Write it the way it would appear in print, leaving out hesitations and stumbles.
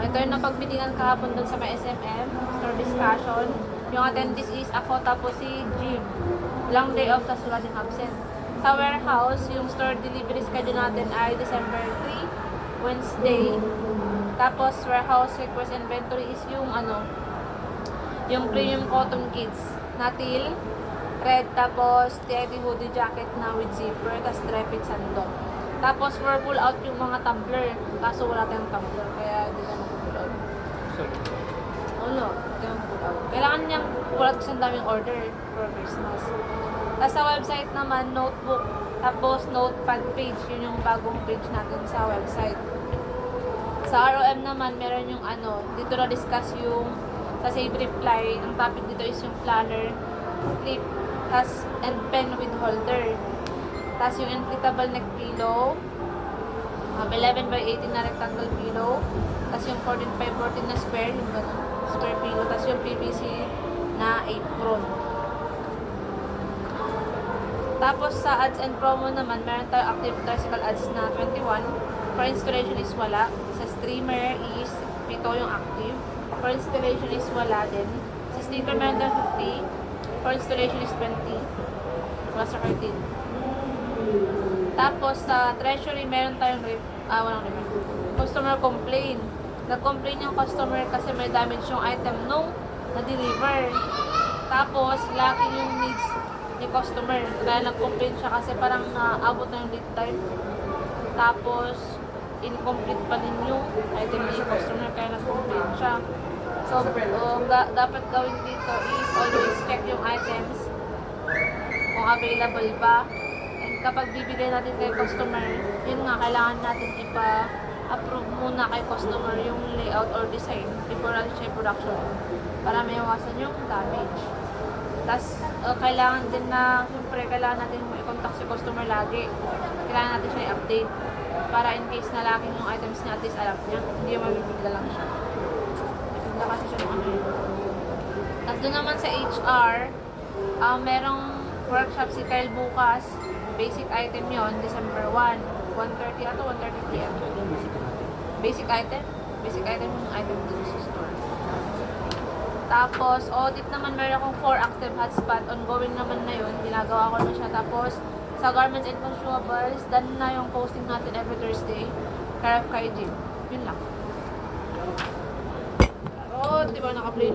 Ito yung napagbitingan kahapon doon sa may SMM, store discussion. Yung attendees is ako, tapos si Jim. Long day off, tapos wala din absent. Sa warehouse, yung store delivery schedule natin ay December 3, Wednesday. Tapos warehouse request inventory is yung yung premium cotton kids na teal, red, tapos TID hoodie jacket na with zipper, tapos striped sandok. Tapos for pull out yung mga tumbler, kaso wala tayong tumbler, kaya hindi na pull out. Wala, hindi na pull out. Kailangan niyang pull out kasi ang daming order for Christmas. Tapos sa website naman, notebook, tapos notepad page, yun yung bagong page natin sa website. Sa ROM naman, meron yung dito na discuss yung sa Save Reply, ang topic dito is yung planner, clip, tas and pen with holder. Tas yung inflatable neck pillow, 11 by 18 na rectangle pillow, tas yung 14 by 14 na square, yung square pillow, tas yung PVC na apron. Tapos sa ads and promo naman, meron tayo active tricycle ads na 21. For installation is wala. Sa streamer is 7 yung active. For installation is wala din. Sa sticker meron tayo 50. For installation is 20. Wala sa curtain. Tapos sa treasury meron tayong walang ref. Customer complain. Nag-complain yung customer kasi may damage yung item nung na-deliver. Tapos lacking yung needs ni customer. Kaya nag-complain siya kasi parang naabot na yung lead time. Tapos incomplete pa din yung item ni customer, kaya nag-complain siya. So, dapat gawin dito is always check yung items kung available ba. And kapag bibigay natin kay customer, yun nga, kailangan natin ipa-approve muna kay customer yung layout or design before natin siya production para may iwasan yung damage. Tapos, kailangan din na, siyempre, kailangan natin i-contact si customer lagi. Kailangan natin siya i-update para in case na lacking yung items niya, at least alam niya. Hindi yung mabibigla lang siya. Bibigla kasi siya ng Tapos doon naman sa HR, merong workshop si Kyle bukas. Basic item yon December 1. 1:30 ato, 1:30 p.m. Basic item? Basic item yung item dito sa store. Tapos, audit naman, meron akong 4 active hotspot. Ongoing naman na yun. Ginagawa ko na siya. Tapos, sa garments and consumables, done na yung posting natin every Thursday. Care of Kai Jim. Yun lang. Oh, di ba naka-play?